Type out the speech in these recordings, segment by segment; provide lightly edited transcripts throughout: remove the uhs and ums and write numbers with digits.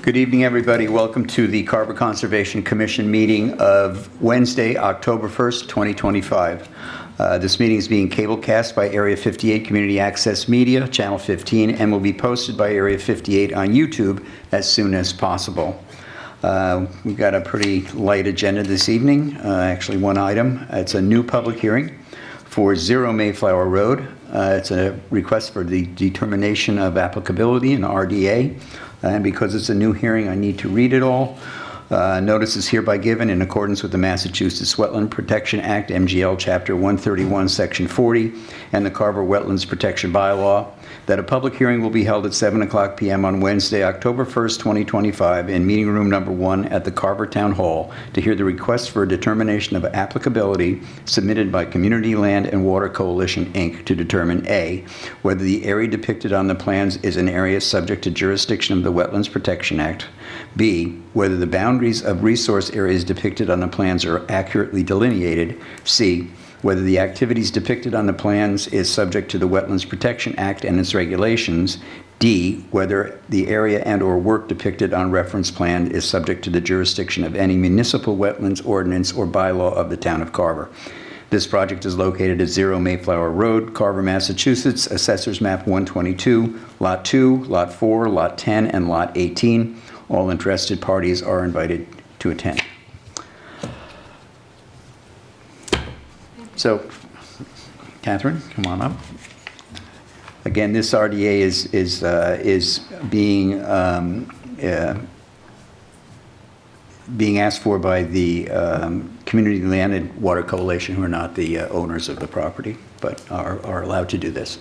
Good evening, everybody. Welcome to the Carver Conservation Commission meeting of Wednesday, October 1st, 2025. This meeting is being cablecast by Area 58 Community Access Media, Channel 15, and will be posted by Area 58 on YouTube as soon as possible. We've got a pretty light agenda this evening, actually one item. It's a new public hearing for 0 Mayflower Road. It's a request for the determination of applicability in RDA. And because it's a new hearing, I need to read it all. Notice is hereby given in accordance with the Massachusetts Wetland Protection Act, MGL Chapter 131, Section 40, and the Carver Wetlands Protection Bylaw, that a public hearing will be held at 7:00 p.m. on Wednesday, October 1st, 2025, in meeting room number 1 at the Carver Town Hall to hear the request for a determination of applicability submitted by Community Land and Water Coalition, Inc. to determine A, whether the area depicted on the plans is an area subject to jurisdiction of the Wetlands Protection Act, B, whether the boundaries of resource areas depicted on the plans are accurately delineated, C, whether the activities depicted on the plans is subject to the Wetlands Protection Act and its regulations, D, whether the area and/or work depicted on reference plan is subject to the jurisdiction of any municipal wetlands ordinance or bylaw of the town of Carver. This project is located at 0 Mayflower Road, Carver, Massachusetts, Assessors Map 122, Lot 2, Lot 4, Lot 10, and Lot 18. All interested parties are invited to attend. So, Catherine, come on up. Again, this RDA is being asked for by the Community Land and Water Coalition, who are not the owners of the property, but are allowed to do this.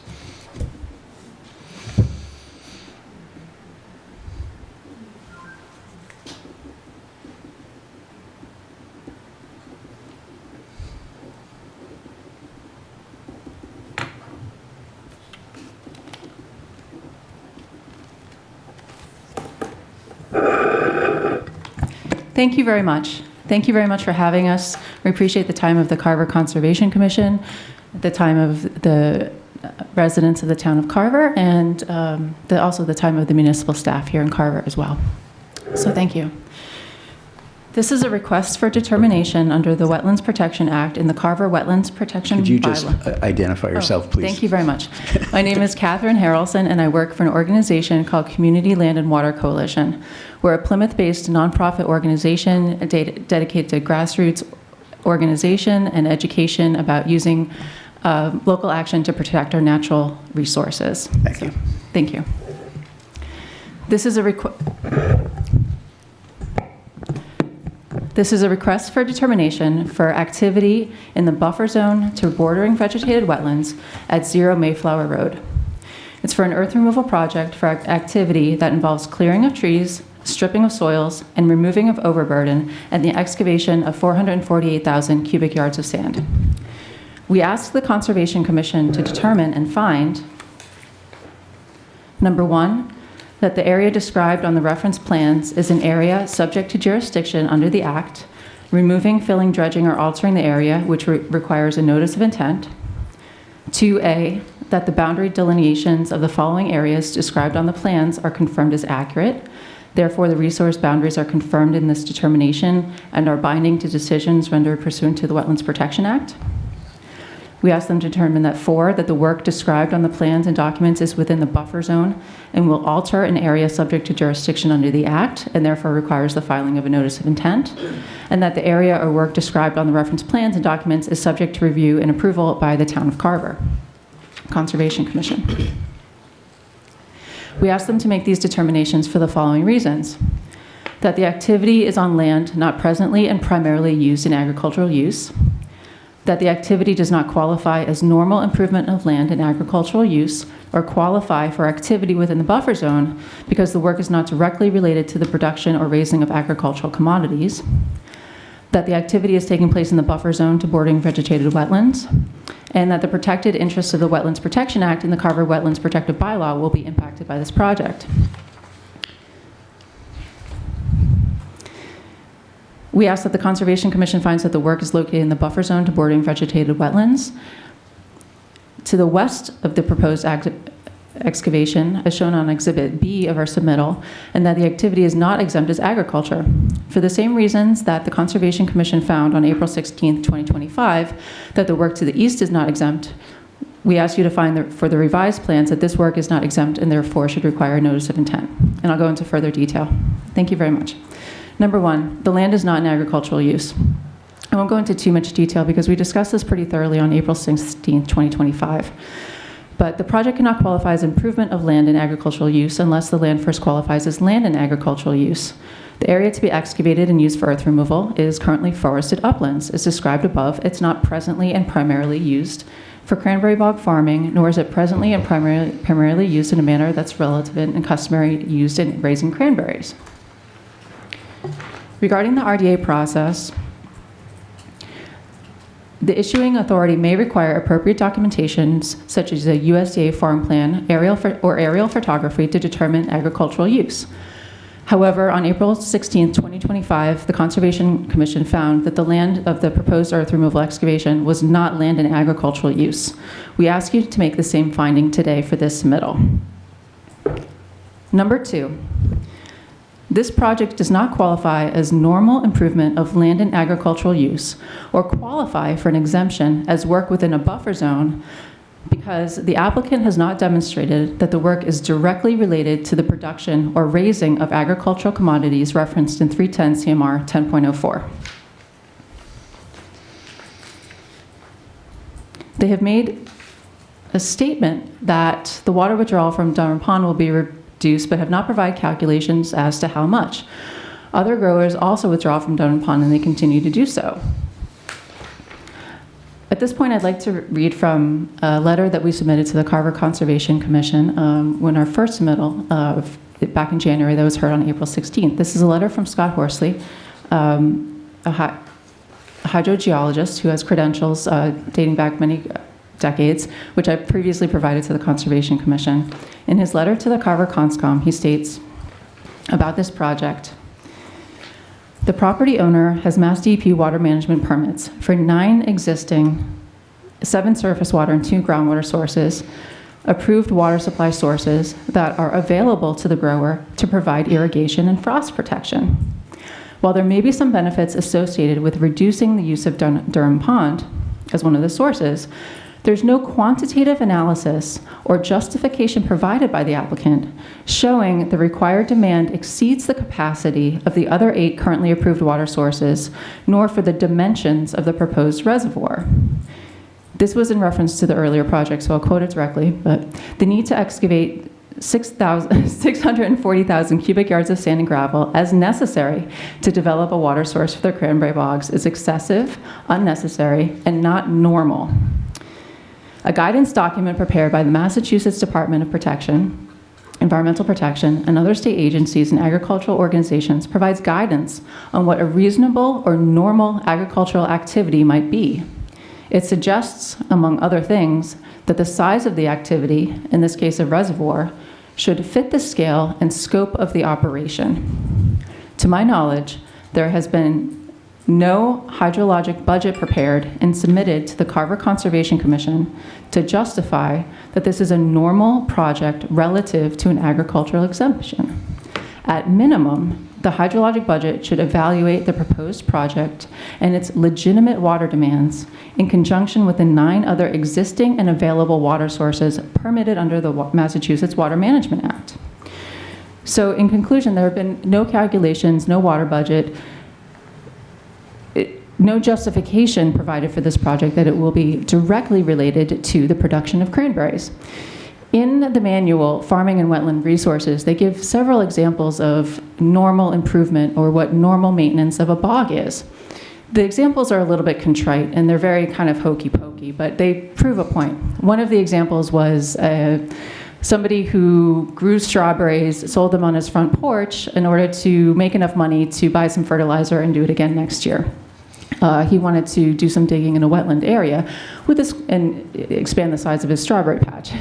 Thank you very much. Thank you very much for having us. We appreciate the time of the Carver Conservation Commission, the time of the residents of the town of Carver, and also the time of the municipal staff here in Carver as well. So thank you. This is a request for determination under the Wetlands Protection Act in the Carver Wetlands Protection Bylaw. Could you just identify yourself, please? Thank you very much. My name is Catherine Harrelson, and I work for an organization called Community Land and Water Coalition. We're a Plymouth-based nonprofit organization dedicated to grassroots organization and education about using local action to protect our natural resources. Thank you. Thank you. This is a request for determination for activity in the buffer zone to bordering vegetated wetlands at 0 Mayflower Road. It's for an earth removal project for activity that involves clearing of trees, stripping of soils, and removing of overburden, and the excavation of 448,000 cubic yards of sand. We asked the Conservation Commission to determine and find, number 1, that the area described on the reference plans is an area subject to jurisdiction under the Act, removing, filling, dredging, or altering the area, which requires a notice of intent. 2A, that the boundary delineations of the following areas described on the plans are confirmed as accurate. Therefore, the resource boundaries are confirmed in this determination and are binding to decisions rendered pursuant to the Wetlands Protection Act. We asked them to determine that 4, that the work described on the plans and documents is within the buffer zone and will alter an area subject to jurisdiction under the Act and therefore requires the filing of a notice of intent, and that the area or work described on the reference plans and documents is subject to review and approval by the Town of Carver Conservation Commission. We asked them to make these determinations for the following reasons: that the activity is on land not presently and primarily used in agricultural use, that the activity does not qualify as normal improvement of land in agricultural use or qualify for activity within the buffer zone because the work is not directly related to the production or raising of agricultural commodities, that the activity is taking place in the buffer zone to bordering vegetated wetlands, and that the protected interests of the Wetlands Protection Act and the Carver Wetlands Protective Bylaw will be impacted by this project. We ask that the Conservation Commission finds that the work is located in the buffer zone to bordering vegetated wetlands. To the west of the proposed excavation, as shown on Exhibit B of our submittal, and that the activity is not exempt as agriculture. For the same reasons that the Conservation Commission found on April 16, 2025, that the work to the east is not exempt, we ask you to find for the revised plans that this work is not exempt and therefore should require a notice of intent. And I'll go into further detail. Thank you very much. Number one, the land is not an agricultural use. I won't go into too much detail because we discussed this pretty thoroughly on April 16, 2025. But the project cannot qualify as improvement of land in agricultural use unless the land first qualifies as land in agricultural use. The area to be excavated and used for earth removal is currently forested uplands. As described above, it's not presently and primarily used for cranberry bog farming, nor is it presently and primarily used in a manner that's relevant and customary used in raising cranberries. Regarding the RDA process, the issuing authority may require appropriate documentations, such as a USDA farm plan, aerial photography to determine agricultural use. However, on April 16, 2025, the Conservation Commission found that the land of the proposed earth removal excavation was not land in agricultural use. We ask you to make the same finding today for this submittal. Number two, this project does not qualify as normal improvement of land in agricultural use or qualify for an exemption as work within a buffer zone because the applicant has not demonstrated that the work is directly related to the production or raising of agricultural commodities referenced in 310 CMR 10.04. They have made a statement that the water withdrawal from Dunham Pond will be reduced, but have not provided calculations as to how much. Other growers also withdraw from Dunham Pond, and they continue to do so. At this point, I'd like to read from a letter that we submitted to the Carver Conservation Commission when our first submittal back in January that was heard on April 16th. This is a letter from Scott Horsley, a hydrogeologist who has credentials dating back many decades, which I previously provided to the Conservation Commission. In his letter to the Carver Conscom, he states about this project: the property owner has Mass DEP water management permits for 9 existing, 7 surface water and 2 groundwater sources, approved water supply sources that are available to the grower to provide irrigation and frost protection. While there may be some benefits associated with reducing the use of Durham Pond as one of the sources, there's no quantitative analysis or justification provided by the applicant showing the required demand exceeds the capacity of the other 8 currently approved water sources, nor for the dimensions of the proposed reservoir. This was in reference to the earlier project, so I'll quote it directly, but the need to excavate 640,000 cubic yards of sand and gravel as necessary to develop a water source for the cranberry bogs is excessive, unnecessary, and not normal. A guidance document prepared by the Massachusetts Department of Environmental Protection, and other state agencies and agricultural organizations provides guidance on what a reasonable or normal agricultural activity might be. It suggests, among other things, that the size of the activity, in this case a reservoir, should fit the scale and scope of the operation. To my knowledge, there has been no hydrologic budget prepared and submitted to the Carver Conservation Commission to justify that this is a normal project relative to an agricultural exemption. At minimum, the hydrologic budget should evaluate the proposed project and its legitimate water demands in conjunction with the 9 other existing and available water sources permitted under the Massachusetts Water Management Act. So in conclusion, there have been no calculations, no water budget, no justification provided for this project that it will be directly related to the production of cranberries. In the manual, Farming and Wetland Resources, they give several examples of normal improvement or what normal maintenance of a bog is. The examples are a little bit contrite and they're very kind of hokey pokey, but they prove a point. One of the examples was somebody who grew strawberries, sold them on his front porch in order to make enough money to buy some fertilizer and do it again next year. He wanted to do some digging in a wetland area with this and expand the size of his strawberry patch.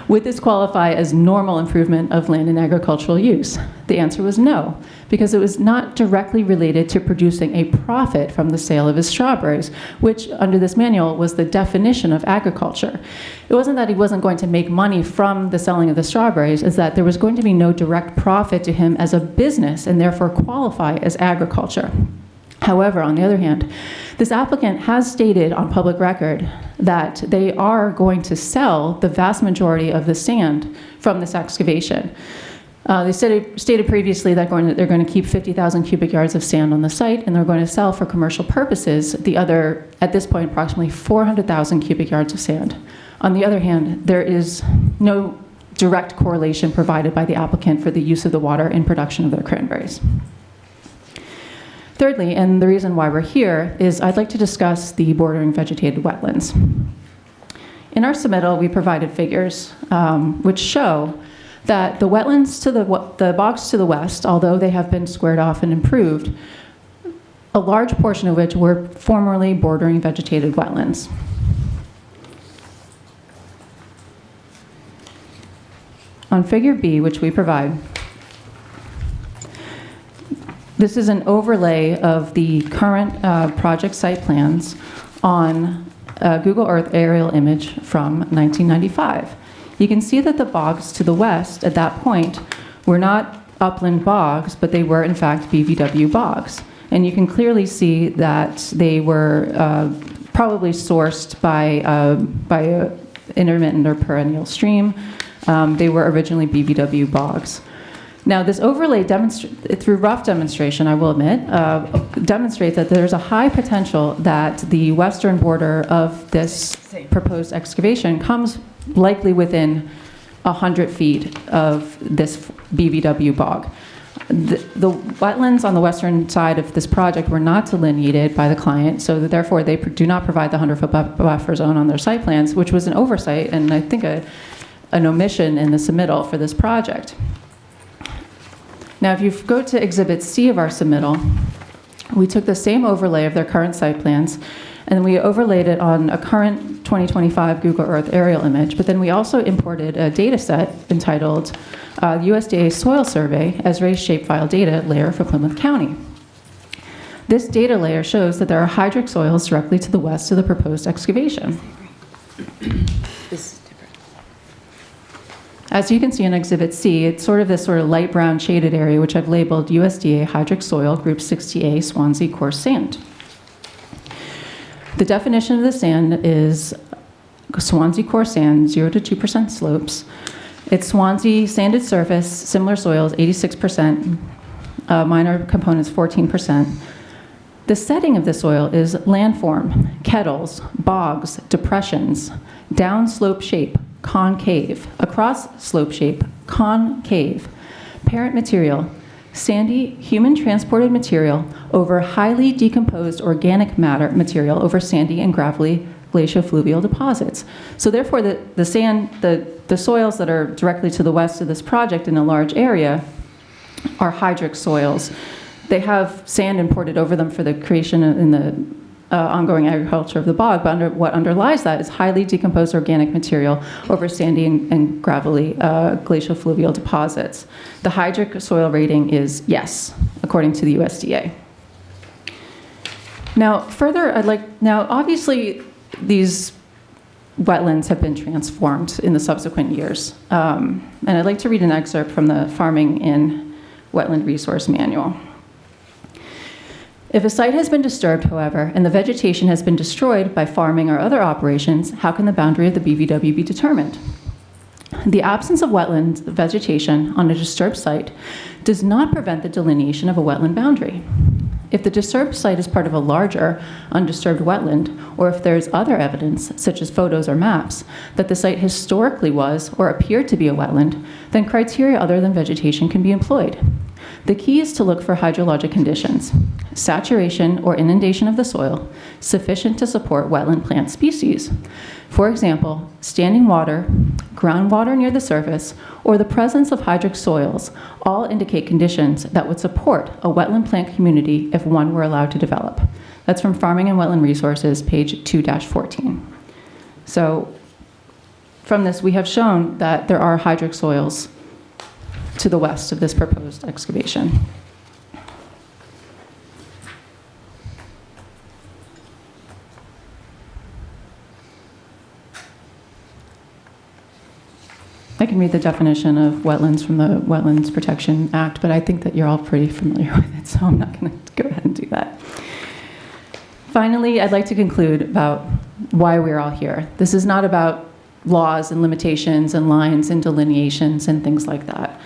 Would this qualify as normal improvement of land and agricultural use? The answer was no, because it was not directly related to producing a profit from the sale of his strawberries, which under this manual was the definition of agriculture. It wasn't that he wasn't going to make money from the selling of the strawberries, it's that there was going to be no direct profit to him as a business and therefore qualify as agriculture. However, on the other hand, this applicant has stated on public record that they are going to sell the vast majority of the sand from this excavation. They stated previously that they're going to keep 50,000 cubic yards of sand on the site, and they're going to sell for commercial purposes the other, at this point, approximately 400,000 cubic yards of sand. On the other hand, there is no direct correlation provided by the applicant for the use of the water in production of their cranberries. Thirdly, and the reason why we're here, is I'd like to discuss the bordering vegetated wetlands. In our submittal, we provided figures which show that the wetlands to the bogs to the west, although they have been squared off and improved, a large portion of which were formerly bordering vegetated wetlands. On Figure B, which we provide, this is an overlay of the current project site plans on a Google Earth aerial image from 1995. You can see that the bogs to the west at that point were not upland bogs, but they were in fact BVW bogs. And you can clearly see that they were probably sourced by an intermittent or perennial stream. They were originally BVW bogs. Now, this overlay, through rough demonstration, I will admit, demonstrates that there's a high potential that the western border of this proposed excavation comes likely within 100 feet of this BVW bog. The wetlands on the western side of this project were not delineated by the client, so that therefore they do not provide the 100-foot buffer zone on their site plans, which was an oversight and I think an omission in the submittal for this project. Now, if you go to Exhibit C of our submittal, we took the same overlay of their current site plans, and we overlaid it on a current 2025 Google Earth aerial image, but then we also imported a data set entitled USDA Soil Survey as raised shapefile data layer for Plymouth County. This data layer shows that there are hydric soils directly to the west of the proposed excavation. As you can see in Exhibit C, it's sort of this light brown shaded area, which I've labeled USDA hydric soil, group 60A, Swansea coarse sand. The definition of the sand is Swansea coarse sand, 0 to 2% slopes. It's Swansea sanded surface, similar soils, 86%, minor components, 14%. The setting of the soil is landform, kettles, bogs, depressions, downslope shape, concave, across slope shape, concave, parent material, sandy human transported material over highly decomposed organic matter material over sandy and gravelly glaciofluvial deposits. So therefore the sand, the soils that are directly to the west of this project in a large area are hydric soils. They have sand imported over them for the creation in the ongoing agriculture of the bog, but what underlies that is highly decomposed organic material over sandy and gravelly glacial-fluvial deposits. The hydric soil rating is yes, according to the USDA. Now, further, obviously, these wetlands have been transformed in the subsequent years. And I'd like to read an excerpt from the Farming in Wetland Resource Manual. If a site has been disturbed, however, and the vegetation has been destroyed by farming or other operations, how can the boundary of the BVW be determined? The absence of wetland vegetation on a disturbed site does not prevent the delineation of a wetland boundary. If the disturbed site is part of a larger, undisturbed wetland, or if there is other evidence, such as photos or maps, that the site historically was or appeared to be a wetland, then criteria other than vegetation can be employed. The key is to look for hydrologic conditions, saturation or inundation of the soil sufficient to support wetland plant species. For example, standing water, groundwater near the surface, or the presence of hydric soils all indicate conditions that would support a wetland plant community if one were allowed to develop. That's from Farming and Wetland Resources, page 2-14. So from this, we have shown that there are hydric soils to the west of this proposed excavation. I can read the definition of wetlands from the Wetlands Protection Act, but I think that you're all pretty familiar with it, so I'm not going to go ahead and do that. Finally, I'd like to conclude about why we're all here. This is not about laws and limitations and lines and delineations and things like that.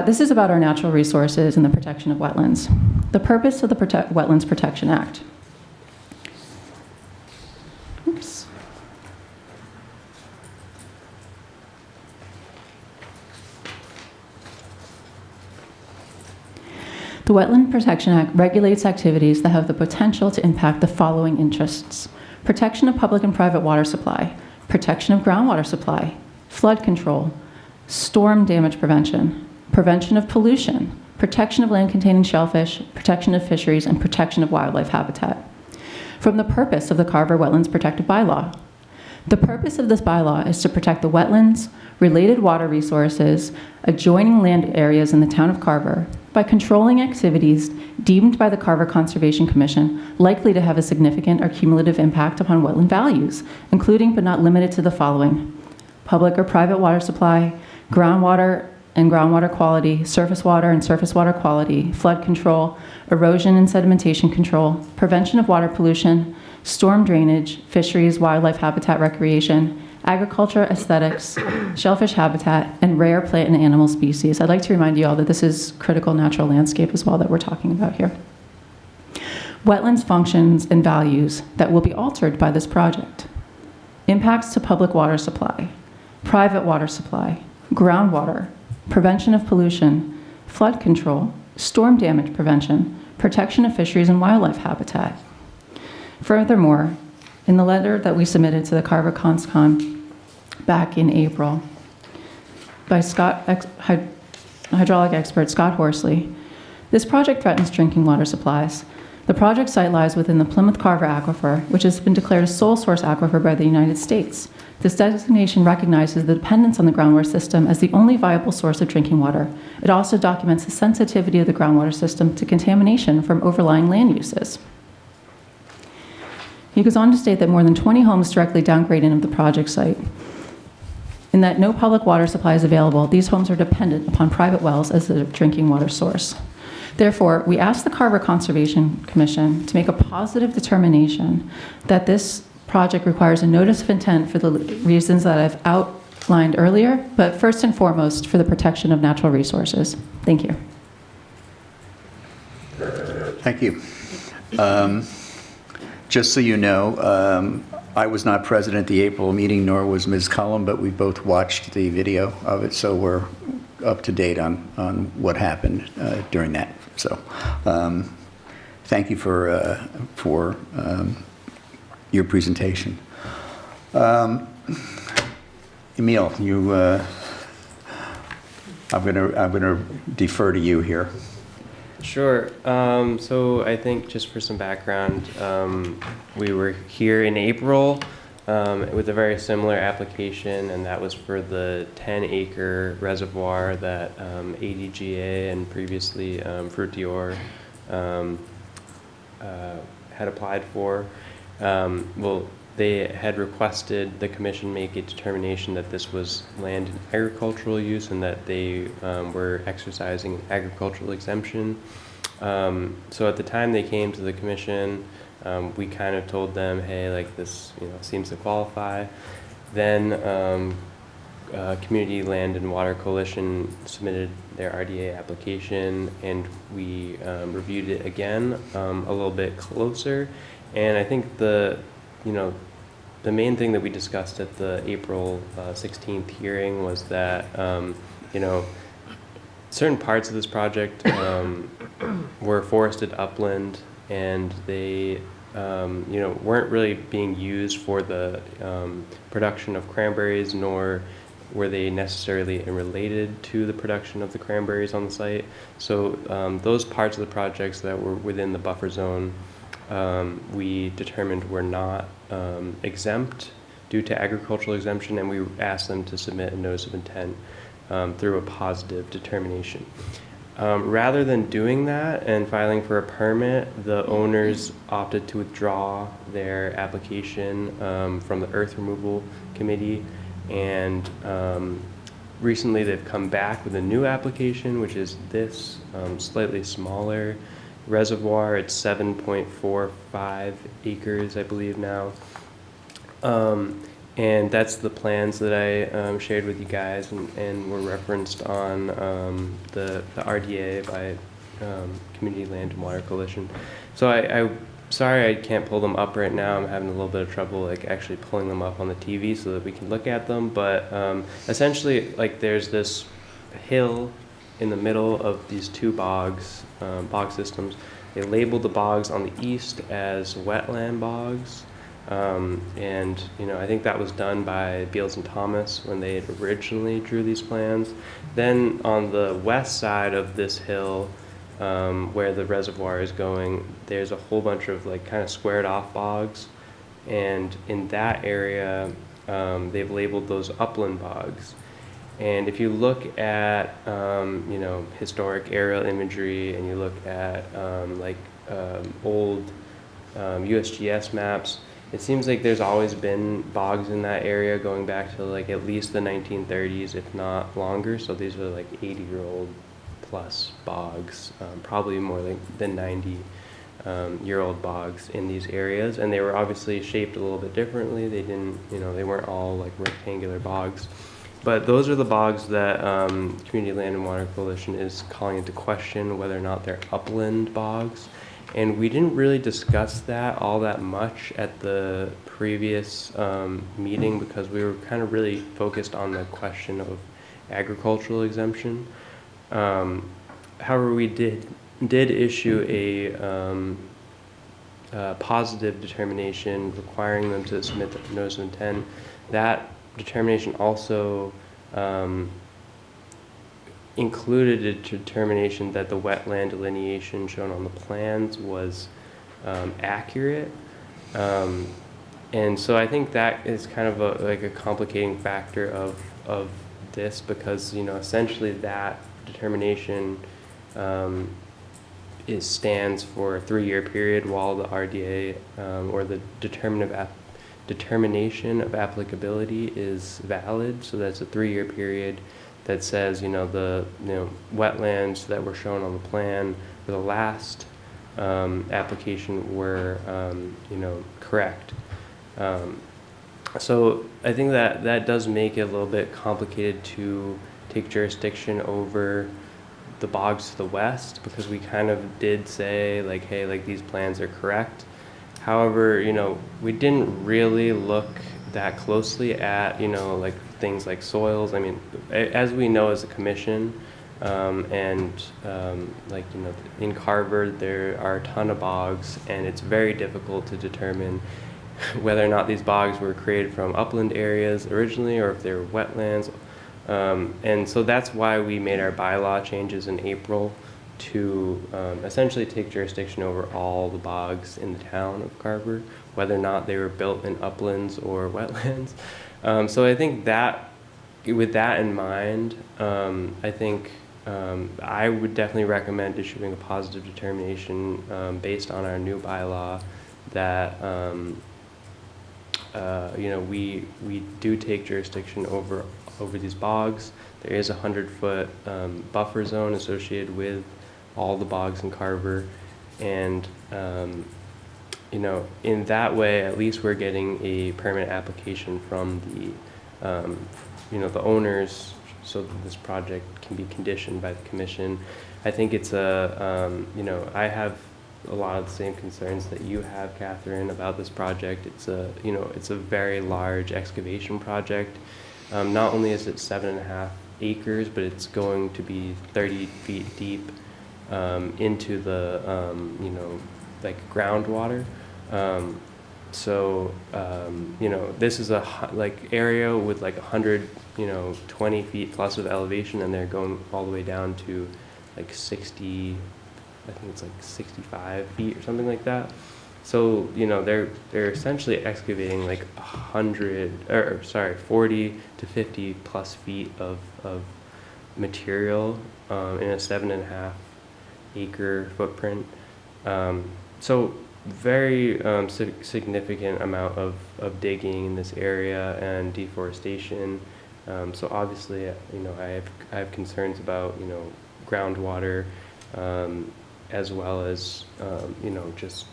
This is about our natural resources and the protection of wetlands. The purpose of the Wetlands Protection Act. Oops. The Wetland Protection Act regulates activities that have the potential to impact the following interests: protection of public and private water supply, protection of groundwater supply, flood control, storm damage prevention, prevention of pollution, protection of land containing shellfish, protection of fisheries, and protection of wildlife habitat. From the purpose of the Carver Wetlands Protective Bylaw. The purpose of this bylaw is to protect the wetlands, related water resources, adjoining land areas in the town of Carver by controlling activities deemed by the Carver Conservation Commission likely to have a significant or cumulative impact upon wetland values, including but not limited to the following: public or private water supply, groundwater and groundwater quality, surface water and surface water quality, flood control, erosion and sedimentation control, prevention of water pollution, storm drainage, fisheries, wildlife habitat recreation, agriculture, aesthetics, shellfish habitat, and rare plant and animal species. I'd like to remind you all that this is critical natural landscape as well that we're talking about here. Wetlands functions and values that will be altered by this project. Impacts to public water supply, private water supply, groundwater, prevention of pollution, flood control, storm damage prevention, protection of fisheries and wildlife habitat. Furthermore, in the letter that we submitted to the Carver ConsCon back in April by hydraulic expert Scott Horsley, this project threatens drinking water supplies. The project site lies within the Plymouth Carver Aquifer, which has been declared a sole source aquifer by the United States. This designation recognizes the dependence on the groundwater system as the only viable source of drinking water. It also documents the sensitivity of the groundwater system to contamination from overlying land uses. He goes on to state that more than 20 homes directly downgraded of the project site. In that no public water supply is available, these homes are dependent upon private wells as their drinking water source. Therefore, we ask the Carver Conservation Commission to make a positive determination that this project requires a notice of intent for the reasons that I've outlined earlier, but first and foremost for the protection of natural resources. Thank you. Thank you. Just so you know, I was not present at the April meeting, nor was Ms. Cullum, but we both watched the video of it, so we're up to date on what happened during that. So thank you for your presentation. Emil, you, I'm gonna defer to you here. Sure. So I think just for some background, we were here in April with a very similar application, and that was for the 10-acre reservoir that ADGA and previously Fruit Dior had applied for. Well, they had requested the commission make a determination that this was land in agricultural use and that they were exercising agricultural exemption. So at the time they came to the commission, we kind of told them, hey, like this, seems to qualify. Then Community Land and Water Coalition submitted their RDA application, and we reviewed it again a little bit closer. And I think the main thing that we discussed at the April 16th hearing was that, certain parts of this project were forested upland, and they weren't really being used for the production of cranberries, nor were they necessarily related to the production of the cranberries on the site. So those parts of the projects that were within the buffer zone, we determined were not exempt due to agricultural exemption, and we asked them to submit a notice of intent through a positive determination. Rather than doing that and filing for a permit, the owners opted to withdraw their application from the earth removal committee, and recently they've come back with a new application, which is this slightly smaller reservoir. It's 7.45 acres, I believe now. And that's the plans that I shared with you guys, and were referenced on the RDA by Community Land and Water Coalition. So I'm sorry I can't pull them up right now. I'm having a little bit of trouble like actually pulling them up on the TV so that we can look at them. But essentially, like, there's this hill in the middle of these two bog systems. They labeled the bogs on the east as wetland bogs. And I think that was done by Beals and Thomas when they had originally drew these plans. Then on the west side of this hill, where the reservoir is going, there's a whole bunch of like kind of squared off bogs, and in that area they've labeled those upland bogs. And if you look at historic aerial imagery, and you look at old USGS maps, it seems like there's always been bogs in that area going back to like at least the 1930s, if not longer. So these are like 80-year-old plus bogs, probably more than 90-year-old bogs in these areas. And they were obviously shaped a little bit differently. They didn't, they weren't all like rectangular bogs. But those are the bogs that Community Land and Water Coalition is calling into question whether or not they're upland bogs. And we didn't really discuss that all that much at the previous meeting, because we were kind of really focused on the question of agricultural exemption. However, we did issue a positive determination requiring them to submit the notice of intent. That determination also included a determination that the wetland delineation shown on the plans was accurate. And so I think that is kind of a complicating factor of this, because essentially that determination stands for a 3-year period, while the RDA or the determination of applicability is valid. So that's a 3-year period that says the wetlands that were shown on the plan for the last application were correct. So I think that does make it a little bit complicated to take jurisdiction over the bogs to the west, because we kind of did say like, hey, like these plans are correct. However, we didn't really look that closely at like things like soils. I mean, as we know as a commission, in Carver there are a ton of bogs, and it's very difficult to determine whether or not these bogs were created from upland areas originally, or if they were wetlands. And so that's why we made our bylaw changes in April to essentially take jurisdiction over all the bogs in the town of Carver, whether or not they were built in uplands or wetlands. So I think that, with that in mind, I think I would definitely recommend issuing a positive determination based on our new bylaw that we do take jurisdiction over these bogs. There is a 100-foot buffer zone associated with all the bogs in Carver, and in that way, at least we're getting a permit application from the owners, so that this project can be conditioned by the commission. I think it's I have a lot of the same concerns that you have, Catherine, about this project. It's a very large excavation project. Not only is it 7.5 acres, but it's going to be 30 feet deep into the, you know, like groundwater. You know, this is like area with like 100, you know, 20 feet plus of elevation, and they're going all the way down to like 60, I think it's like 65 feet or something like that. So, you know, they're essentially excavating like 40 to 50 plus feet of material in a 7.5 acre footprint. So very significant amount of digging in this area and deforestation. So obviously, you know, I have concerns about, you know, groundwater, as well as, you know, just,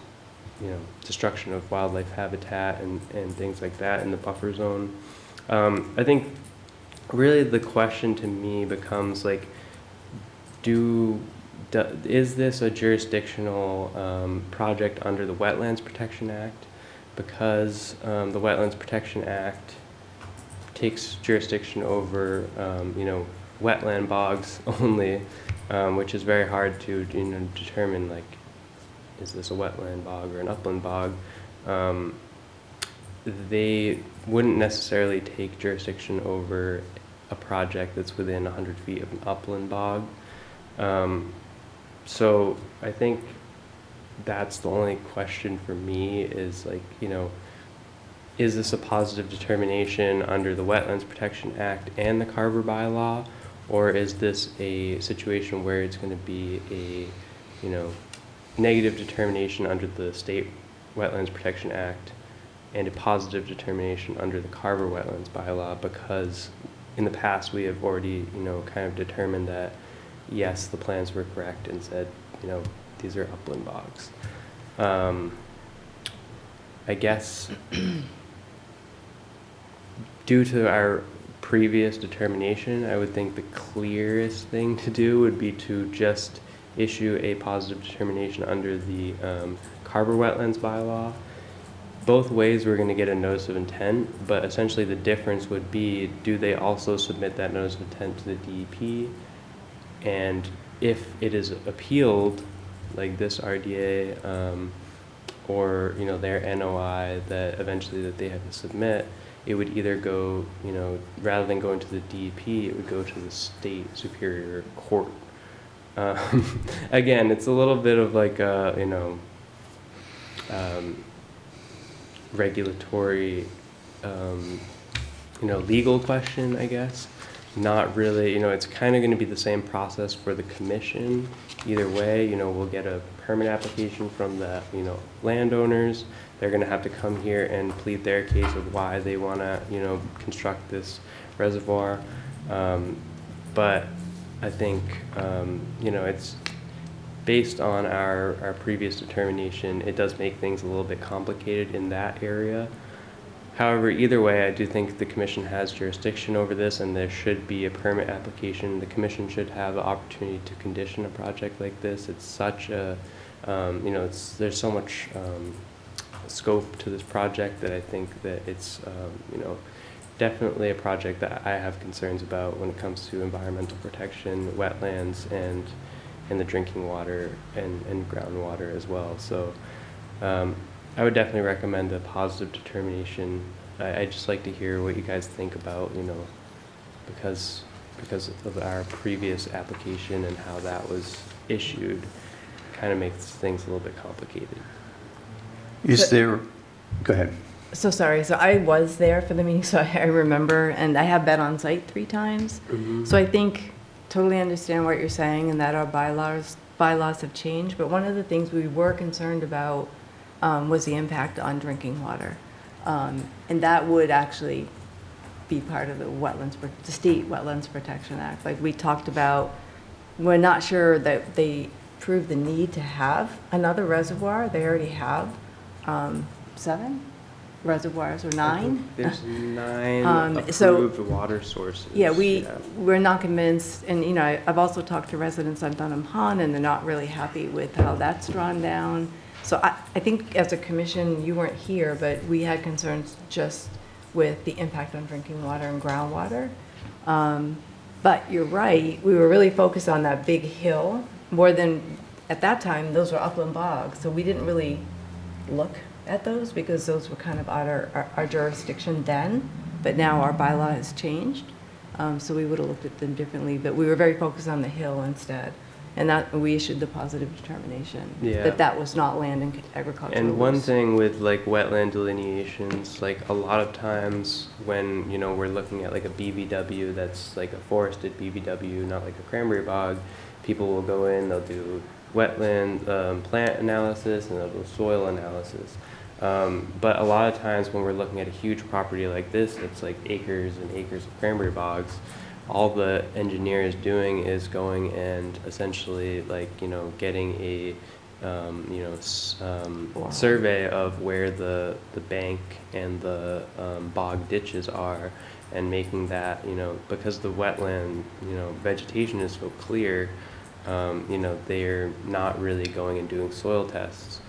you know, destruction of wildlife habitat and things like that in the buffer zone. I think really the question to me becomes like, is this a jurisdictional project under the Wetlands Protection Act? Because the Wetlands Protection Act takes jurisdiction over, you know, wetland bogs only, which is very hard to, you know, determine, like, is this a wetland bog or an upland bog? They wouldn't necessarily take jurisdiction over a project that's within 100 feet of an upland bog. So I think that's the only question for me is, like, you know, is this a positive determination under the Wetlands Protection Act and the Carver bylaw, or is this a situation where it's going to be a, you know, negative determination under the State Wetlands Protection Act and a positive determination under the Carver Wetlands bylaw, because in the past we have already, you know, kind of determined that yes, the plans were correct and said, you know, these are upland bogs. I guess due to our previous determination, I would think the clearest thing to do would be to just issue a positive determination under the Carver Wetlands bylaw. Both ways we're going to get a notice of intent, but essentially the difference would be, do they also submit that notice of intent to the DEP? And if it is appealed, like this RDA, or, you know, their NOI that eventually that they have to submit, it would either go, you know, rather than going to the DEP, it would go to the state superior court. Again, it's a little bit of like a, you know, regulatory, you know, legal question, I guess. Not really, you know, it's kind of going to be the same process for the commission. Either way, you know, we'll get a permit application from the, you know, landowners. They're going to have to come here and plead their case of why they want to, you know, construct this reservoir. But I think, you know, it's based on our previous determination, it does make things a little bit complicated in that area. However, either way, I do think the commission has jurisdiction over this, and there should be a permit application. The commission should have the opportunity to condition a project like this. It's such a, you know, there's so much scope to this project that I think that it's, you know, definitely a project that I have concerns about when it comes to environmental protection, wetlands, and the drinking water and groundwater as well. So I would definitely recommend a positive determination. I'd just like to hear what you guys think about, you know, because of our previous application and how that was issued, kind of makes things a little bit complicated. Is there, go ahead. So sorry, so I was there for the meeting, so I remember, and I have been on site 3 times. Mm-hmm. So I think, totally understand what you're saying and that our bylaws have changed, but one of the things we were concerned about was the impact on drinking water. And that would actually be part of the State Wetlands Protection Act. Like we talked about, we're not sure that they proved the need to have another reservoir. They already have 7 reservoirs, or 9. There's 9 approved so- water sources. Yeah, we're not convinced, and you know, I've also talked to residents on Dunham Pond, and they're not really happy with how that's drawn down. So I think as a commission, you weren't here, but we had concerns just with the impact on drinking water and groundwater. But you're right, we were really focused on that big hill more than, at that time, those were upland bogs. So we didn't really look at those because those were kind of out our jurisdiction then. But now our bylaw has changed. So we would have looked at them differently. But we were very focused on the hill instead. And that, we issued the positive determination. Yeah. That was not land and agricultural And one use. thing with like wetland delineations, like a lot of times when, you know, we're looking at like a BBW that's like a forested BBW, not like a cranberry bog, people will go in, they'll do wetland plant analysis and they'll do soil analysis. But a lot of times when we're looking at a huge property like this, it's like acres and acres of cranberry bogs, all the engineer is doing is going and essentially like, you know, getting a, survey of where the bank and the bog ditches are, and making that, you know, because the wetland, you know, vegetation is so clear, you know, they're not really going and doing soil tests,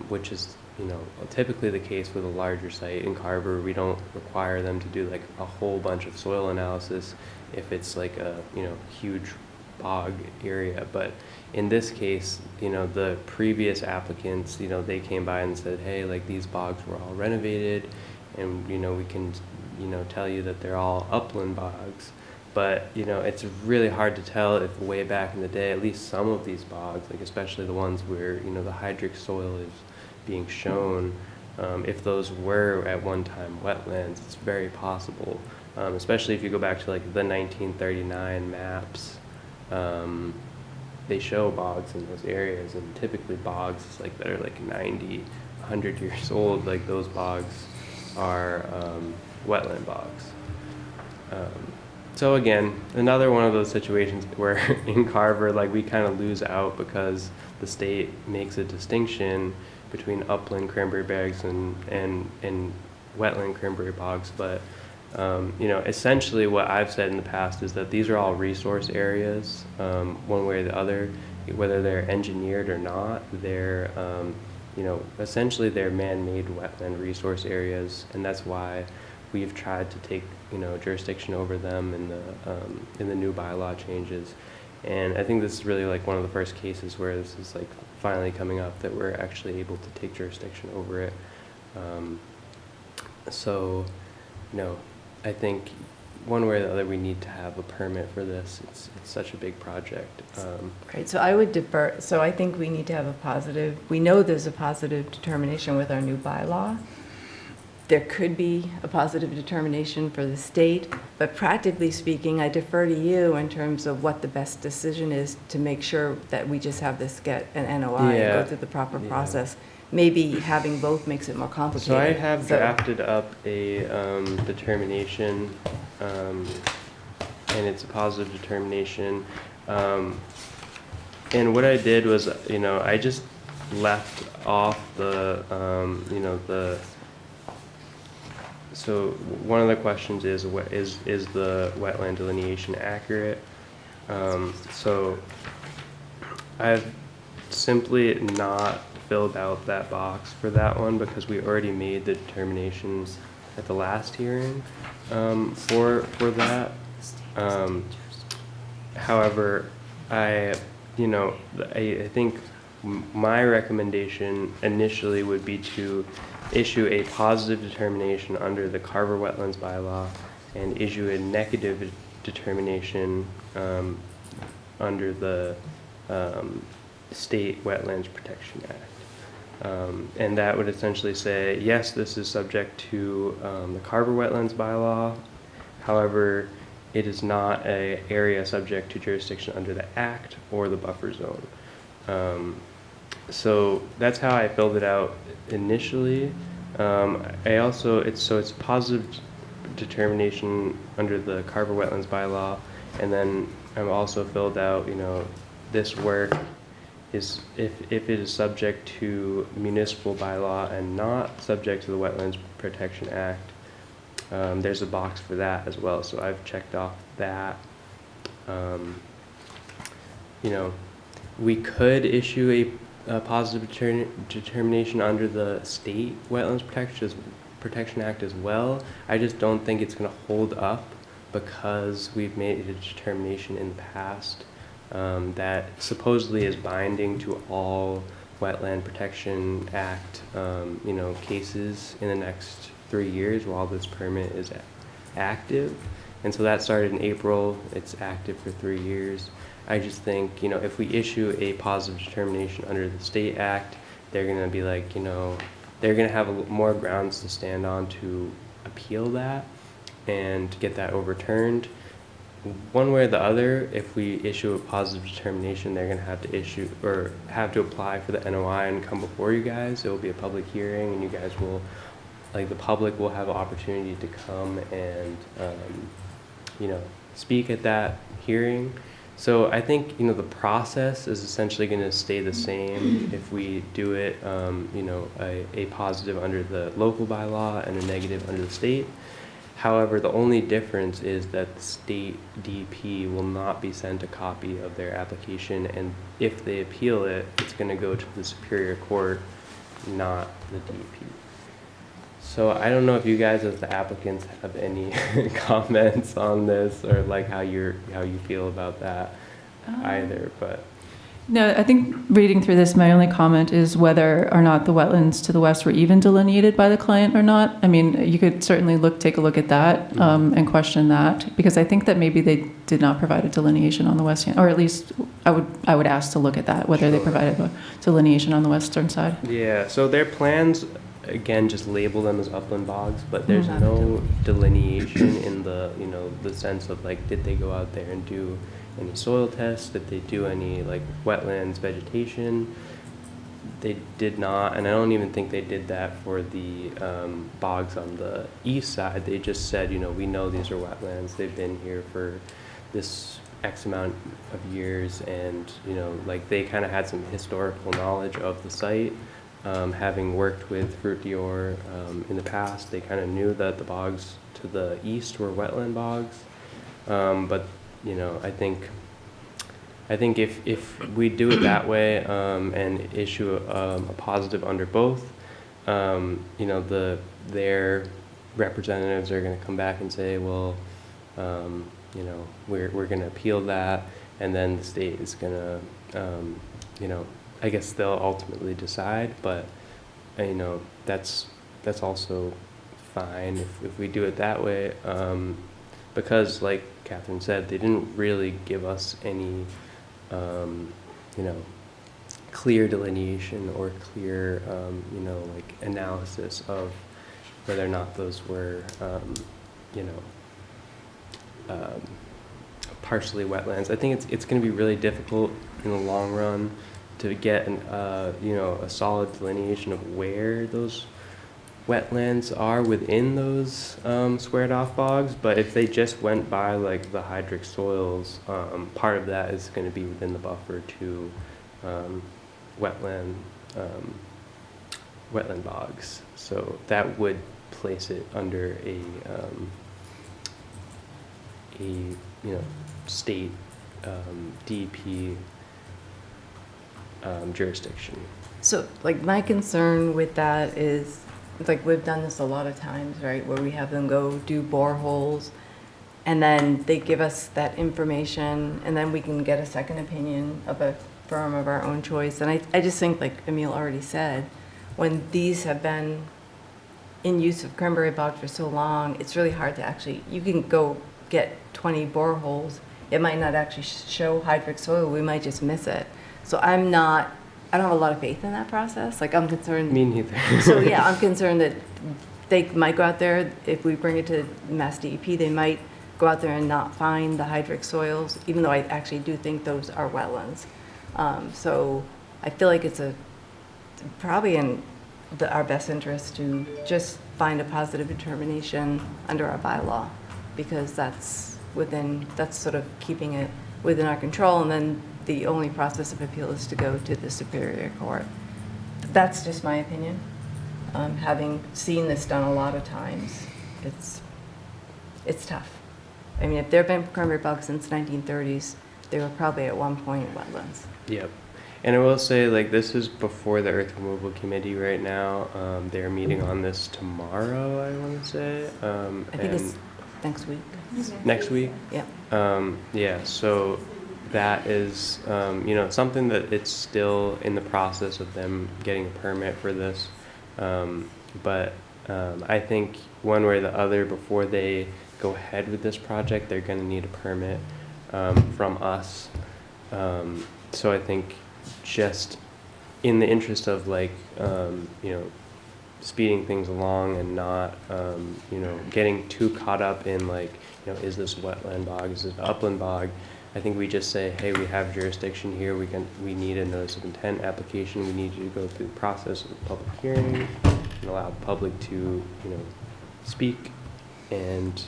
which is, you know, typically the case with a larger site. In Carver, we don't require them to do like a whole bunch of soil analysis if it's like a, you know, huge bog area. But in this case, you know, the previous applicants, you know, they came by and said, hey, like these bogs were all renovated, and, you know, we can, you know, tell you that they're all upland bogs. But, you know, it's really hard to tell if way back in the day, at least some of these bogs, like especially the ones where, you know, the hydric soil is being shown, if those were at one time wetlands. It's very possible, especially if you go back to like the 1939 maps. They show bogs in those areas, and typically bogs like that are like 90, 100 years old, like those bogs are wetland bogs. So again, another one of those situations where in Carver, like we kind of lose out because the state makes a distinction between upland cranberry bogs and wetland cranberry bogs. But you know, essentially what I've said in the past is that these are all resource areas, one way or the other, whether they're engineered or not. They're you know, essentially they're man-made wetland resource areas, and that's why we've tried to take, you know, jurisdiction over them in the new bylaw changes. And I think this is really like one of the first cases where this is like finally coming up that we're actually able to take jurisdiction over it. So, you know, I think one way or the other we need to have a permit for this. It's such a big project. Right, so I would defer, so I think we need to have a positive, we know there's a positive determination with our new bylaw. There could be a positive determination for the state, but practically speaking, I defer to you in terms of what the best decision is to make sure that we just have this get an NOI and go through the proper process. Maybe having both makes it more complicated. So I have drafted up a determination, and it's a positive determination. And what I did was, you know, I just left off the, you know, so one of the questions is, is the wetland delineation accurate? So I've simply not filled out that box for that one because we already made the determinations at the last hearing for that. However, I think my recommendation initially would be to issue a positive determination under the Carver Wetlands Bylaw and issue a negative determination under the State Wetlands Protection Act. And that would essentially say, yes, this is subject to the Carver Wetlands Bylaw. However, it is not an area subject to jurisdiction under the Act or the buffer zone. So that's how I filled it out initially. I also, it's a positive determination under the Carver Wetlands Bylaw, and then I've also filled out, you know, this work is, if it is subject to municipal bylaw and not subject to the Wetlands Protection Act, there's a box for that as well. So I've checked off that. You know, we could issue a positive determination under the State Wetlands Protection Act as well. I just don't think it's going to hold up because we've made a determination in the past that supposedly is binding to all Wetland Protection Act, cases in the next 3 years while this permit is active. And so that started in April. It's active for 3 years. I just think, if we issue a positive determination under the state act, they're going to be like, they're going to have more grounds to stand on to appeal that and get that overturned. One way or the other, if we issue a positive determination, they're going to have to issue or have to apply for the NOI and come before you guys. It will be a public hearing, and you guys will, the public will have an opportunity to come and, speak at that hearing. So I think, the process is essentially going to stay the same if we do it, a positive under the local bylaw and a negative under the state. However, the only difference is that the state DP will not be sent a copy of their application, and if they appeal it, it's going to go to the Superior Court, not the DP. So I don't know if you guys as the applicants have any comments on this, or how you feel about that either, but. No, I think reading through this, my only comment is whether or not the wetlands to the west were even delineated by the client or not. I mean, you could certainly take a look at that and question that, because I think that maybe they did not provide a delineation on the west hand, or at least I would ask to look at that, whether they provided a delineation on the western side. Yeah, so their plans, again, just label them as upland bogs, but there's no delineation in the, the sense of did they go out there and do any soil tests? Did they do any wetlands vegetation? They did not, and I don't even think they did that for the bogs on the east side. They just said, we know these are wetlands. They've been here for this X amount of years, and they kind of had some historical knowledge of the site. Having worked with Fruit Dior in the past, they kind of knew that the bogs to the east were wetland bogs, but I think if we do it that way and issue a positive under both, their representatives are going to come back and say, well, we're going to appeal that, and then the state is going to, I guess they'll ultimately decide, but that's also fine if we do it that way, because like Catherine said, they didn't really give us any clear delineation or clear analysis of whether or not those were partially wetlands. I think it's going to be really difficult in the long run to get a solid delineation of where those wetlands are within those squared off bogs, but if they just went by the hydric soils, part of that is going to be within the buffer to wetland bogs. So that would place it under a state DEP jurisdiction. So, my concern with that is, we've done this a lot of times, right, where we have them go do boreholes, and then they give us that information, and then we can get a second opinion of a firm of our own choice. And I just think, like Emil already said, when these have been in use of cranberry bog for so long, it's really hard to actually, you can go get 20 boreholes, it might not actually show hydric soil, we might just miss it. So I don't have a lot of faith in that process. I'm concerned. Me neither. So yeah, I'm concerned that they might go out there, if we bring it to Mass DEP, they might go out there and not find the hydric soils, even though I actually do think those are wetlands. So I feel like it's probably in our best interest to just find a positive determination under our bylaw, because that's sort of keeping it within our control, and then the only process of appeal is to go to the Superior Court. That's just my opinion. Having seen this done a lot of times, it's tough. I mean, if there have been cranberry bogs since 1930s, they were probably at one point wetlands. Yep. And I will say, this is before the Earth Removal Committee right now. They're meeting on this tomorrow, I want to say. I think it's next week. Next week? Yeah. Yeah, so that is, something that it's still in the process of them getting a permit for this. But I think one way or the other, before they go ahead with this project, they're going to need a permit from us. So I think just in the interest of speeding things along and not, getting too caught up in is this a wetland bog, is this an upland bog? I think we just say, hey, we have jurisdiction here. We need a notice of intent application. We need you to go through the process of the public hearing and allow the public to, speak. And,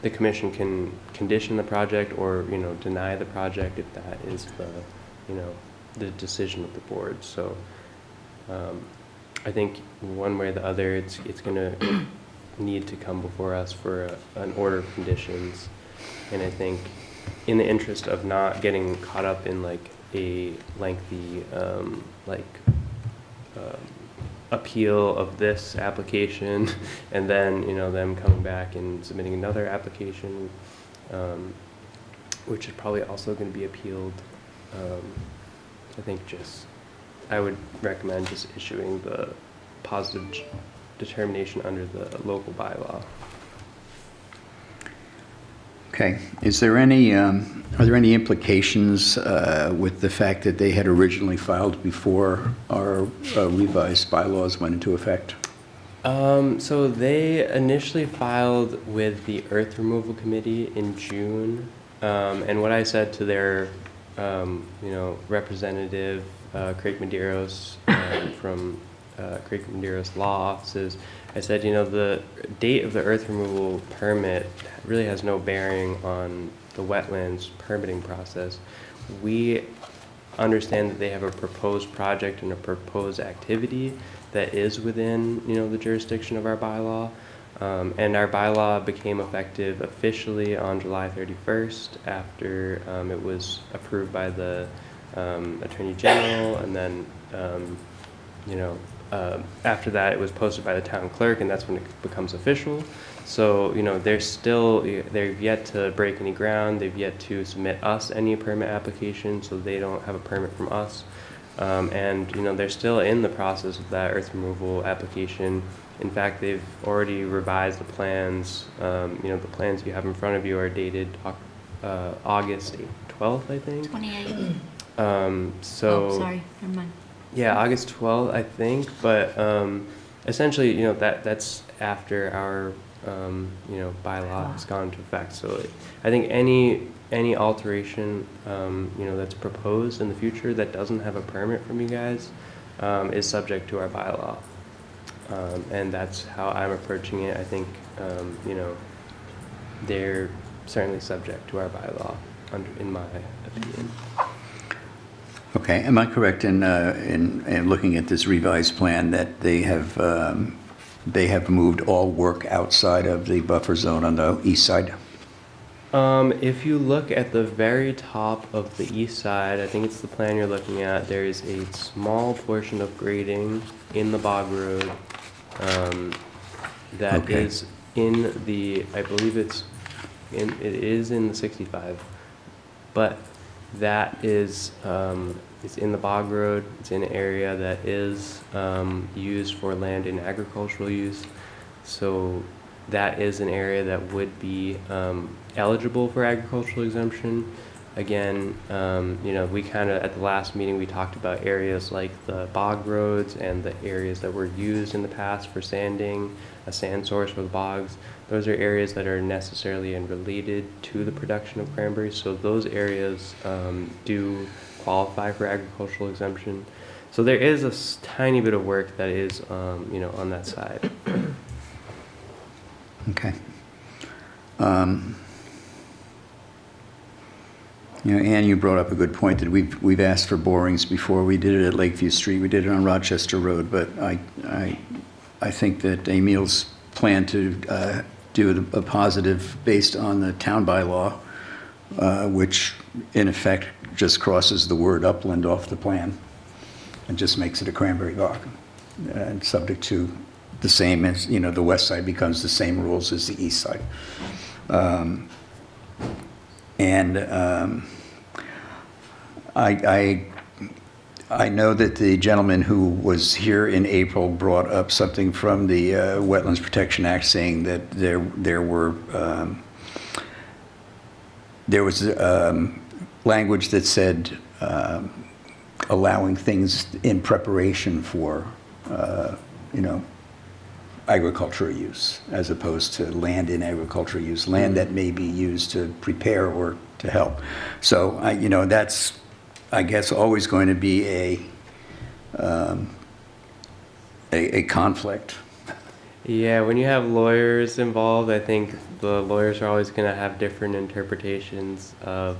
the commission can condition the project or, deny the project if that is the decision of the board. So, I think one way or the other, it's going to need to come before us for an order of conditions. And I think in the interest of not getting caught up in a lengthy appeal of this application and then them coming back and submitting another application, which is probably also going to be appealed, I think I would recommend just issuing the positive determination under the local bylaw. Okay. Is there any, are there any implications with the fact that they had originally filed before our revised bylaws went into effect? So they initially filed with the Earth Removal Committee in June, and what I said to their, representative, Craig Medeiros, from Craig Medeiros Law Offices, I said, the date of the earth removal permit really has no bearing on the wetlands permitting process. We understand that they have a proposed project and a proposed activity that is within, the jurisdiction of our bylaw. And our bylaw became effective officially on July 31st after it was approved by the Attorney General, and then, after that it was posted by the town clerk, and that's when it becomes official. So, they've yet to break any ground. They've yet to submit us any permit application, so they don't have a permit from us. And, they're still in the process of that earth removal application. In fact, they've already revised the plans. The plans you have in front of you are dated August 12th, I think. 28. Oh, Sorry, never mind. Yeah, August 12th, I think. But essentially, that's after our, bylaw has gone into effect. So I think any alteration, that's proposed in the future that doesn't have a permit from you guys is subject to our bylaw. And that's how I'm approaching it. I think, they're certainly subject to our bylaw, in my opinion. Okay. Am I correct in looking at this revised plan that they have moved all work outside of the buffer zone on the east side? If you look at the very top of the east side, I think it's the plan you're looking at, there is a small portion of grading in the bog road that Okay. is in the, I believe it is in the 65, but that is, it's in the bog road. It's in an area that is used for land and agricultural use. So that is an area that would be eligible for agricultural exemption. Again, we kind of, at the last meeting, we talked about areas like the bog roads and the areas that were used in the past for sanding, a sand source for the bogs. Those are areas that are necessarily and related to the production of cranberries. So those areas do qualify for agricultural exemption. So there is a tiny bit of work that is, on that side. Okay. Ann, you brought up a good point that we've asked for borings before. We did it at Lakeview Street. We did it on Rochester Road. But I think that Emil's plan to do a positive based on the town bylaw, which in effect just crosses the word upland off the plan and just makes it a cranberry bog and subject to the same as, you know, the west side becomes the same rules as the east side. And I know that the gentleman who was here in April brought up something from the Wetlands Protection Act saying that there was language that said allowing things in preparation for, you know, agricultural use, as opposed to land in agricultural use, land that may be used to prepare or to help. So, you know, that's, I guess, always going to be a conflict. Yeah, when you have lawyers involved, I think the lawyers are always going to have different interpretations of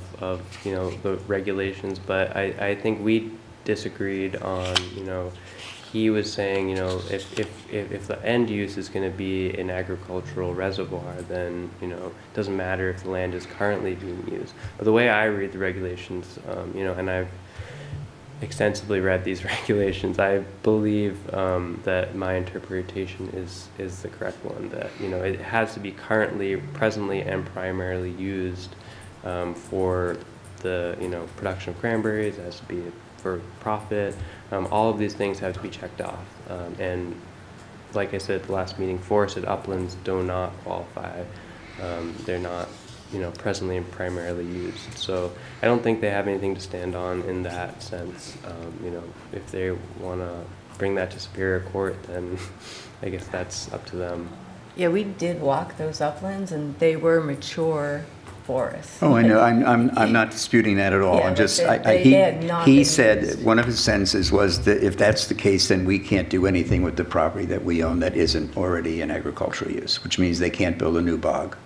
you know, the regulations, but I think we disagreed on, you know, he was saying, you know, if the end use is going to be an agricultural reservoir, then, you know, it doesn't matter if the land is currently being used. But the way I read the regulations, you know, and I've extensively read these regulations, I believe that my interpretation is the correct one, that, you know, it has to be currently, presently, and primarily used for the, you know, production of cranberries. It has to be for profit. All of these things have to be checked off. And like I said at the last meeting, forested uplands do not qualify. They're not, you know, presently and primarily used. So I don't think they have anything to stand on in that sense. You know, if they want to bring that to Superior Court, then I guess that's up to them. Yeah, we did walk those uplands, and they were mature forests. Oh, I know. I'm not disputing that at all. Yeah, I'm but just, they had not he been said, used. one of his sentences was that if that's the case, then we can't do anything with the property that we own that isn't already in agricultural use, which means they can't build a new bog.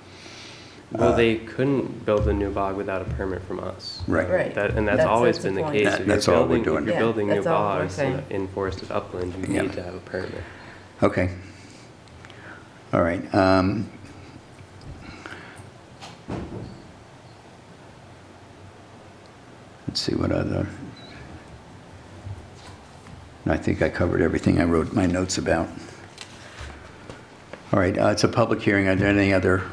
Well, they couldn't build a new bog without a permit from us. Right. Right. And that's That's always the been the point. case. That- If that's you're all we're building, doing. If you're Yeah, building new that's all we're bogs saying. in forested upland, you Yeah. need to have a permit. Okay. All right. Let's see what other. I think I covered everything I wrote my notes about. All right, it's a public hearing. Are there any other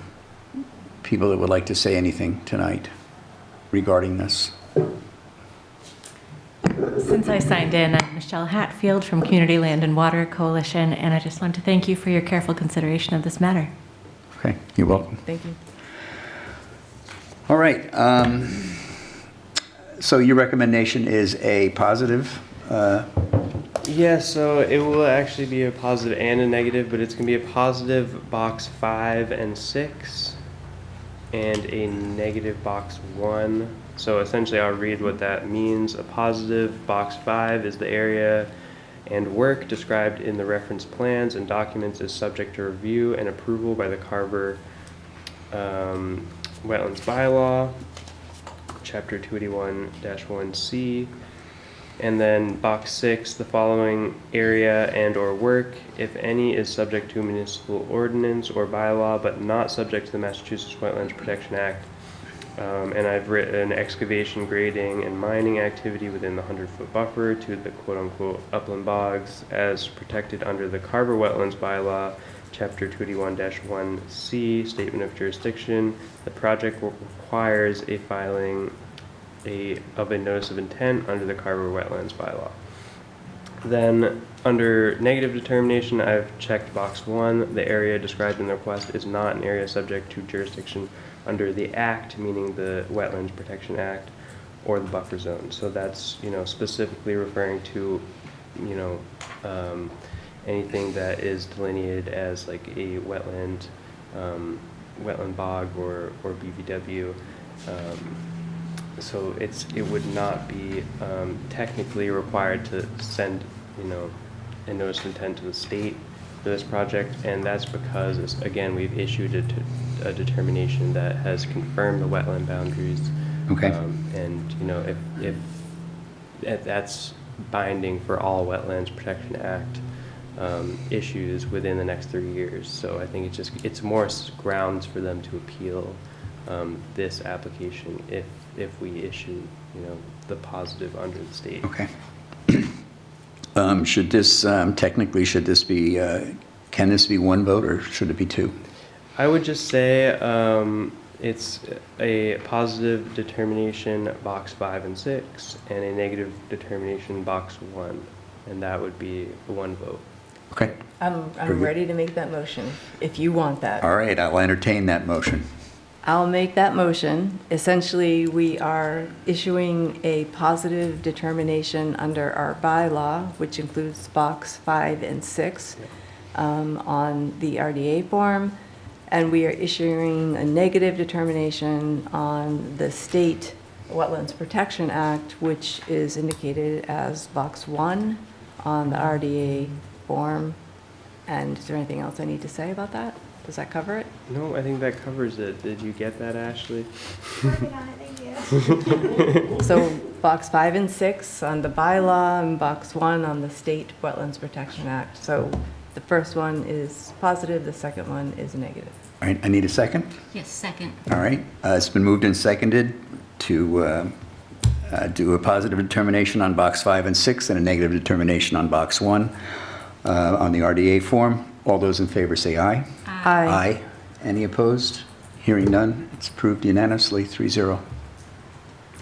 people that would like to say anything tonight regarding this? Since I signed in, I'm Michelle Hatfield from Community Land and Water Coalition, and I just want to thank you for your careful consideration of this matter. Okay, you're welcome. Thank you. All right. So your recommendation is a positive? Yeah, so it will actually be a positive and a negative, but it's going to be a positive box 5 and 6 and a negative box 1. So essentially I'll read what that means. A positive box 5 is the area and work described in the reference plans and documents is subject to review and approval by the Carver Wetlands Bylaw, Chapter 281-1C. And then box 6, the following area and or work, if any, is subject to municipal ordinance or bylaw, but not subject to the Massachusetts Wetlands Protection Act. And I've written excavation, grading, and mining activity within the 100-foot buffer to the quote-unquote upland bogs as protected under the Carver Wetlands Bylaw, Chapter 281-1C, Statement of Jurisdiction. The project requires a filing of a notice of intent under the Carver Wetlands Bylaw. Then, under negative determination, I've checked box 1. The area described in the request is not an area subject to jurisdiction under the Act, meaning the Wetlands Protection Act, or the buffer zone. So that's, you know, specifically referring to, you know, anything that is delineated as like a wetland bog or BVW. So it would not be technically required to send, you know, a notice of intent to the state for this project, and that's because, again, we've issued a determination that has confirmed the wetland boundaries. Okay. And, you know, if that's binding for all Wetlands Protection Act issues within the next 3 years. So I think it's more grounds for them to appeal this application if we issue, you know, the positive under the state. Okay. Should this, technically, should this be Can this be one vote, or should it be two? I would just say it's a positive determination, box 5 and 6, and a negative determination, box 1, and that would be the one vote. Okay. I'm Very good. ready to make that motion, if you want that. All right, I'll entertain that motion. I'll make that motion. Essentially, we are issuing a positive determination under our bylaw, which includes box 5 and 6 on the RDA form, and we are issuing a negative determination on the State Wetlands Protection Act, which is indicated as box 1 on the RDA form. And is there anything else I need to say about that? Does that cover it? No, I think that covers it. Did you get that, Ashley? Working on it, thank you. So box 5 and 6 on the bylaw and box 1 on the State Wetlands Protection Act. So the first one is positive, the second one is negative. All right, I need a second. Yes, second. All right, it's been moved and seconded to do a positive determination on box 5 and 6 and a negative determination on box 1 on the RDA form. All those in favor say aye. Aye. Any opposed? Hearing none, it's approved unanimously, 3-0.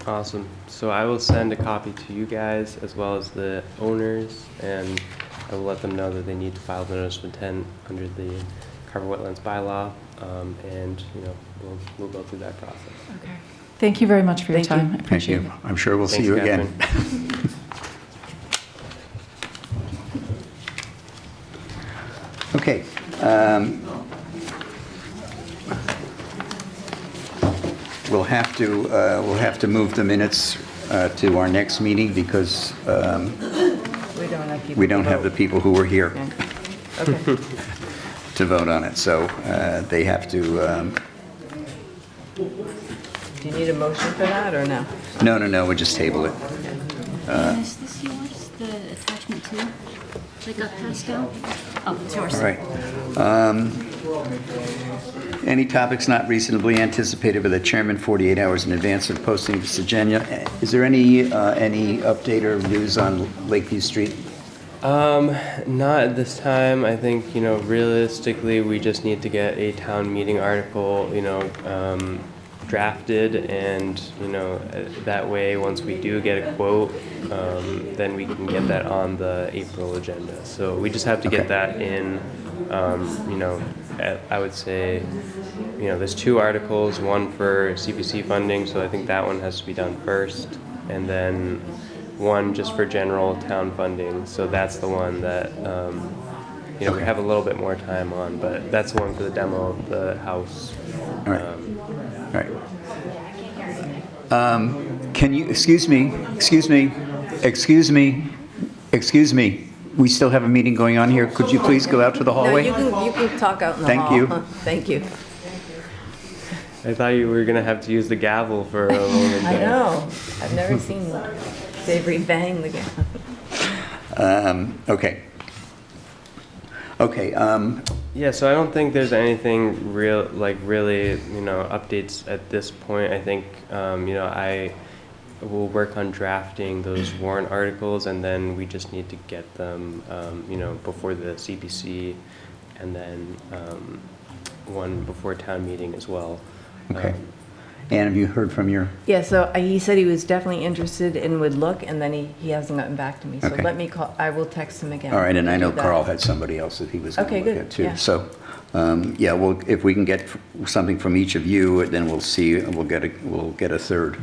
Awesome. So I will send a copy to you guys as well as the owners, and I will let them know that they need to file the notice of intent under the Carver Wetlands bylaw, and we'll go through that process. Okay. Thank you very much for your Thank you. time. I Thank appreciate you. it. I'm sure we'll see Thanks, you again. Catherine. Okay. We'll have to move the minutes to our next meeting because We don't have people. we don't to have the vote. people who were here Okay. to vote on it. So they have to, Do you need a motion for that or no? no, we'll just table it. Is this yours, the attachment two? That got passed out? Oh, it's yours. All right. Any topics not reasonably anticipated by the chairman 48 hours in advance of posting this agenda? Is there any update or news on Lakeview Street? Not at this time. I think, realistically, we just need to get a town meeting article, drafted, and, that way, once we do get a quote, then we can get that on the April agenda. So we just have to Okay. get that in, I would say, there's 2 articles, one for CPC funding, so I think that one has to be done first, and then one just for general town funding. So that's the one that, we Okay. have a little bit more time on, but that's the one for the demo of the house. All right. All right. Can you, excuse me, we still have a meeting going on here. Could you please go out to the No, hallway? you can talk out in the Thank hall. you. Thank you. I thought you were gonna have to use the gavel for a moment I there. know. I've never seen Savory bang the gavel. Okay. Okay, Yeah, so I don't think there's anything really, updates at this point. I think, I will work on drafting those warrant articles, and then we just need to get them, before the CPC, and then one before town meeting as well. okay. Ann, have you heard from your, Yeah, so he said he was definitely interested and would look, and then he hasn't gotten back to me. So Okay. let me call, I will text him again. all right, and I know Do that. Carl had somebody else that he was going to Okay, look good, at too. yeah. So, yeah, well, if we can get something from each of you, then we'll see, we'll get a third.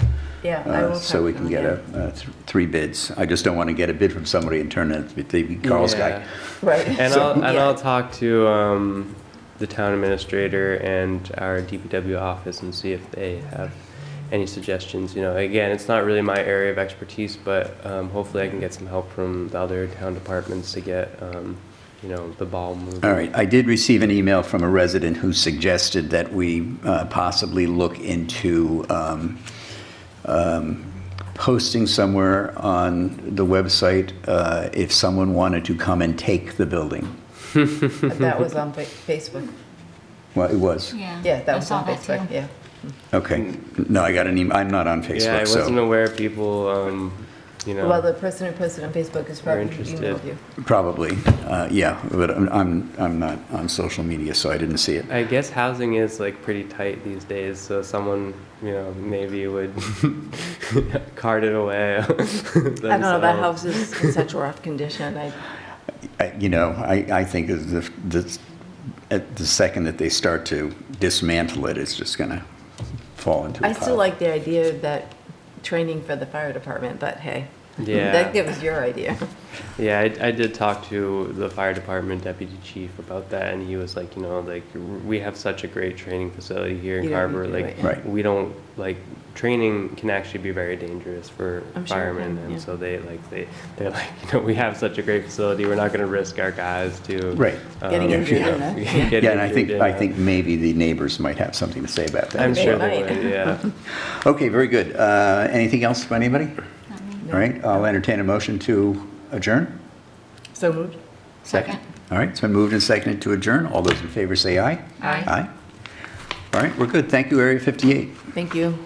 Yeah, I will So we text can him get again. 3 bids. I just don't want to get a bid from somebody and turn it to be Carl's guy. Yeah. Right. And So- I'll talk to the town administrator and our DPW office and see if they have any suggestions. Again, it's not really my area of expertise, but hopefully I can get some help from the other town departments to get the ball moving. All right, I did receive an email from a resident who suggested that we possibly look into posting somewhere on the website if someone wanted to come and take the building. That was on Facebook. Well, it was. Yeah, that I was saw on that Facebook, too. yeah. Okay. No, I got an email. I'm not on Yeah, I Facebook, wasn't so. aware people you know. Well, the person who posted on Facebook is probably interested. emailed you. Probably, yeah, but I'm not on social media, so I didn't see it. I guess housing is like pretty tight these days, so someone, you know, maybe would cart it away. I don't know, that house is in such rough condition. I think at the second that they start to dismantle it, it's just going to fall into a I pile. still like the idea that training for the fire department, but hey, Yeah. that gives your idea. Yeah, I did talk to the fire department deputy chief about that, and he was like, you know, like, we have such a great training facility here in You don't Carver. need to do Like, it, yeah. Right. we don't, like, training can actually be very dangerous for I'm sure it firemen, can, and yeah. so they're like, you know, we have such a great facility, we're not going to risk our guys to Right. Getting injured in that. get Yeah, and I injured think maybe the neighbors might have something to say about that. I'm as sure well. they might. would. Yeah. Okay, very good. Anything else from anybody? Not me. All right, I'll entertain a motion to adjourn. So moved? Second. All right, it's been moved and seconded to adjourn. All those in favor say aye. Aye. Aye. All right, we're good. Thank you, Area 58. Thank you.